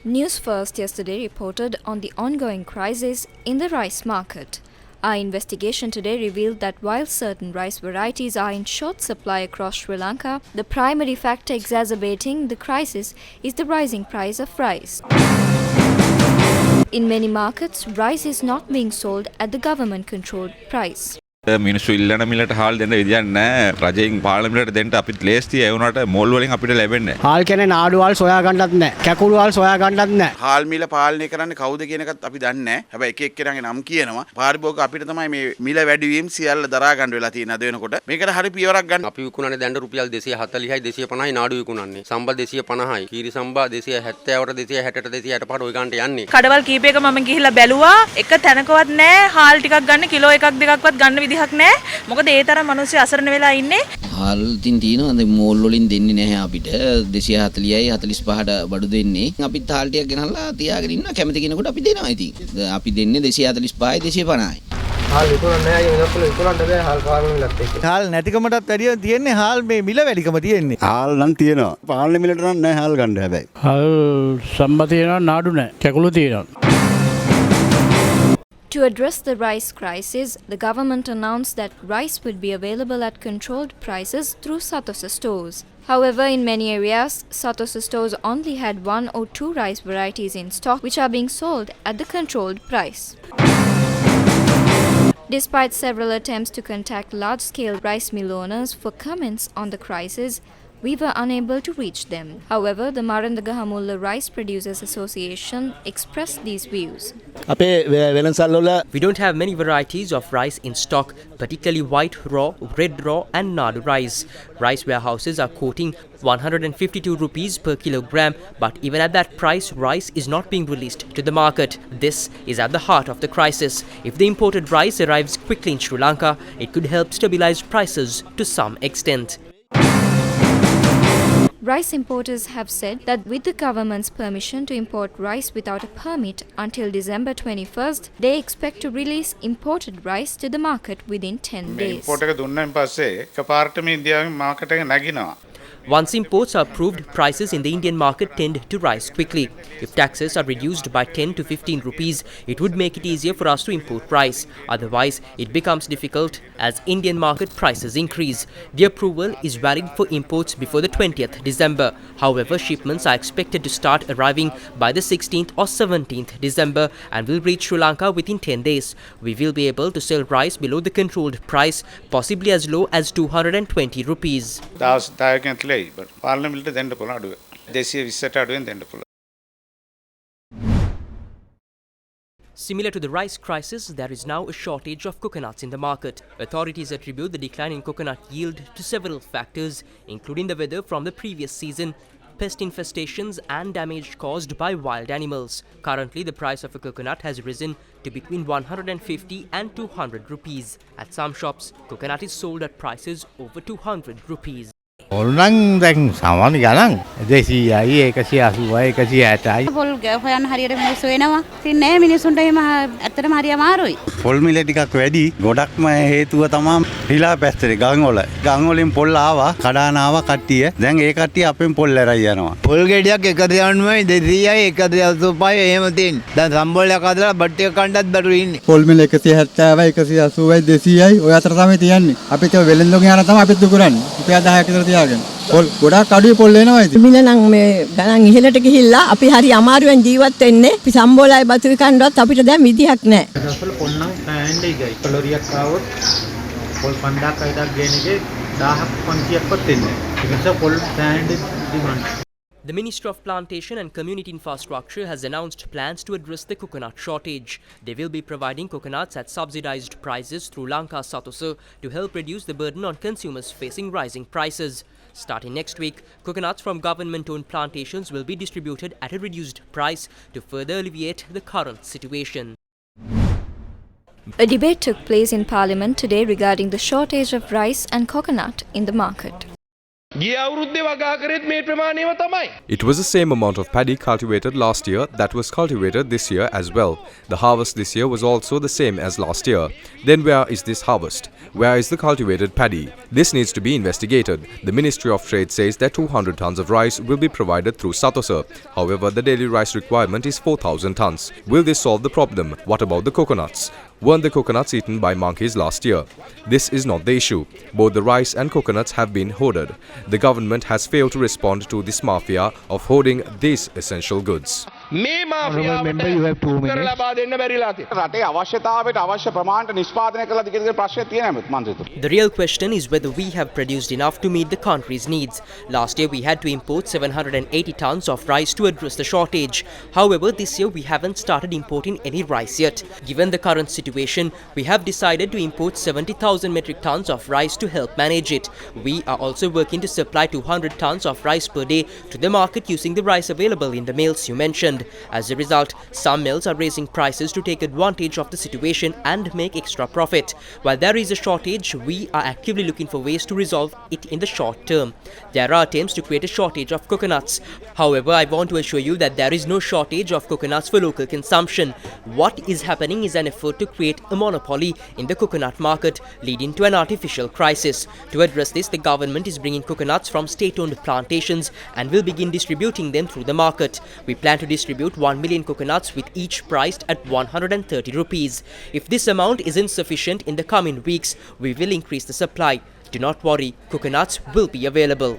Newsfirst yesterday reported on the ongoing crisis in the rice market. Our investigation today revealed that while certain rice varieties are in short supply across Sri Lanka, the primary factor exacerbating the crisis is the rising price of rice. In many markets, rice is not being sold at the government-controlled price. මිනිස්සු ඉල්ලන මිලට හාල් දෙන්න විදියක් නැහැ. රජයෙන් පාර්ලිමේන්තුවට දෙන්න අපිත් ලේස්තියි. ඒ වුණාට මෝල් වලින් අපිට ලැබෙන්නේ නැහැ. හාල් කියන්නේ නාඩු හාල් සොයා ගන්නත් නැහැ. කැකුළු හාල් සොයා ගන්නත් නැහැ. හාල් මිල පාලනය කරන්නේ කවුද කියන එකත් අපි දන්නේ නැහැ. හැබැයි එක එක්කෙනාගේ නම් කියනවා. පාරිභෝගික අපිට තමයි මේ මිල වැඩිවීම සියල්ල දරා ගන්න වෙලා තියෙන අද වෙනකොට. මේකට හරි පියවරක් ගන්න. අපි විකුණන්නේ දැන් රුපියල් 240යි 250යි නාඩු විකුණන්නේ. සම්බා 250යි. කීරි සම්බා 270ට 260ට 265ට ඔය ගන්නට යන්නේ. කඩවල් කීපයක මම ගිහිල්ලා බැලුවා. එක තැනකවත් නැහැ. හාල් ටිකක් ගන්න කිලෝ එකක් දෙකක්වත් ගන්න විදිහක් නැහැ. මොකද ඒ තරම් මිනිස්සු අසරණ වෙලා ඉන්නේ. හාල් තින් තියෙනවා දැන් මෝල් වලින් දෙන්නේ නැහැ අපිට 240යි 45ට බඩු දෙන්නේ. අපිත් හාල් ටිකක් ගෙනල්ලා තියාගෙන ඉන්නවා කැමති කෙනෙකුට අපි දෙනවා ඉතින්. අපි දෙන්නේ 245යි 250යි. හාල් විකුණන්නේ නැහැ යෝනප්පල විකුණන්න බෑ හාල් පාරම මිලත් එක්ක. හාල් නැතිකමටත් වැඩිය තියෙන්නේ හාල් මේ මිල වැඩිකම තියෙන්නේ. හාල් නම් තියෙනවා. පාලන මිලට නම් නැහැ හාල් ගන්න හැබැයි. හාල් සම්බ තියෙනවා නාඩු නැහැ. කැකුළු තියෙනවා. To address the rice crisis, the government announced that rice would be available at controlled prices through Satosa stores. However, in many areas, Satosa stores only had one or two rice varieties in stock which are being sold at the controlled price. Despite several attempts to contact large-scale rice mill owners for comments on the crisis, we were unable to reach them. However, the Marandagahamulla Rice Producers Association expressed these views. We don't have many varieties of rice in stock, particularly white raw, red raw and nadu rice. Rice warehouses are quoting 152 rupees per kilogram, but even at that price, rice is not being released to the market. This is at the heart of the crisis. If the imported rice arrives quickly in Sri Lanka, it could help stabilize prices to some extent. Rice importers have said that with the government's permission to import rice without a permit until December 21st, they expect to release imported rice to the market within 10 days. Import එක දුන්නාන් පස්සේ එකපාරටම ඉන්දියාවේ market එක නැගිනවා. Once imports are approved, prices in the Indian market tend to rise quickly. If taxes are reduced by 10 to 15 rupees, it would make it easier for us to import rice. Otherwise, it becomes difficult as Indian market prices increase. The approval is valid for imports before the 20th December. However, shipments are expected to start arriving by the 16th or 17th December and will reach Sri Lanka within 10 days. We will be able to sell rice below the controlled price, possibly as low as 220 rupees. but පාර්ලිමේන්තුවට දෙන්න පුළුවන් අඩුව 220ට අඩුවෙන් දෙන්න පුළුවන්. Similar to the rice crisis, there is now a shortage of coconuts in the market. Authorities attribute the decline in coconut yield to several factors, including the weather from the previous season, pest infestations and damage caused by wild animals. Currently, the price of a coconut has risen to between 150 and 200 rupees. At some shops, coconut is sold at prices over 200 rupees. ඕල්නම් දැන් සාමාන්‍ය ගණන් 200යි 180යි 160යි පොල් හොයන්න හරියට මිනිස්සු එනවා. ඉතින් නෑ මිනිස්සුන්ට එහෙම ඇත්තටම හරි අමාරුයි. පොල් මිල ටිකක් වැඩි. ගොඩක්ම හේතුව තමයි හිලා පැස්තරේ ගම් වල. ගම් වලින් පොල් ආවා, කඩාන ආවා කට්ටිය. දැන් ඒ කට්ටිය අපෙන් පොල් ඇරයි යනවා. පොල් ගෙඩියක් 190යි 200යි 185යි එහෙම තියෙන. දැන් සම්බෝලයක් හදලා බට් එක කණ්ඩත් බඩු ඉන්නේ. පොල් මිල 170යි 180යි 200යි ඔය අතර තමයි තියන්නේ. අපිට වෙලෙන්දෝගෙන් යන තමයි අපිත් දුකරන්නේ. රුපියල් 10ක් විතර තියාගෙන. පොල් ගොඩක් අඩුවේ පොල් එනවා ඉතින්. මිල නම් මේ ගණන් ඉහළට ගිහිල්ලා අපි හරි අමාරුවෙන් ජීවත් වෙන්නේ. අපි සම්බෝලයි බතුයි කන්නවත් අපිට දැන් විදිහක් නැහැ. දවස්වල පොල් නම් ස්ටෑන්ඩ් එකයි. කලෝරියක් ආවොත් පොල් 5000ක් 6000ක් ගේන එකේ 1000ක් 500ක්වත් එන්නේ. ඒ නිසා පොල් stand demand. The Ministry of Plantation and Community Infrastructure has announced plans to address the coconut shortage. They will be providing coconuts at subsidized prices through Lanka Satosa to help reduce the burden on consumers facing rising prices. Starting next week, coconuts from government-owned plantations will be distributed at a reduced price to further alleviate the current situation. A debate took place in Parliament today regarding the shortage of rice and coconut in the market. It was the same amount of paddy cultivated last year that was cultivated this year as well. The harvest this year was also the same as last year. Then where is this harvest? Where is the cultivated paddy? This needs to be investigated. The Ministry of Trade says that 200 tons of rice will be provided through Satosa. However, the daily rice requirement is 4,000 tons. Will this solve the problem? What about the coconuts? Weren't the coconuts eaten by monkeys last year? This is not the issue. Both the rice and coconuts have been hoarded. The government has failed to respond to this mafia of hoarding these essential goods. Honourable member, you have 2 minutes. The real question is whether we have produced enough to meet the country's needs. Last year we had to import 780 tons of rice to address the shortage. However, this year we haven't started importing any rice yet. Given the current situation, we have decided to import 70,000 metric tons of rice to help manage it. We are also working to supply 200 tons of rice per day to the market using the rice available in the mills you mentioned. As a result, some mills are raising prices to take advantage of the situation and make extra profit. While there is a shortage, we are actively looking for ways to resolve it in the short term. There are attempts to create a shortage of coconuts. However, I want to assure you that there is no shortage of coconuts for local consumption. What is happening is an effort to create a monopoly in the coconut market, leading to an artificial crisis. To address this, the government is bringing coconuts from state-owned plantations and will begin distributing them through the market. We plan to distribute 1 million coconuts with each priced at 130 rupees. If this amount isn't sufficient in the coming weeks, we will increase the supply. Do not worry, coconuts will be available.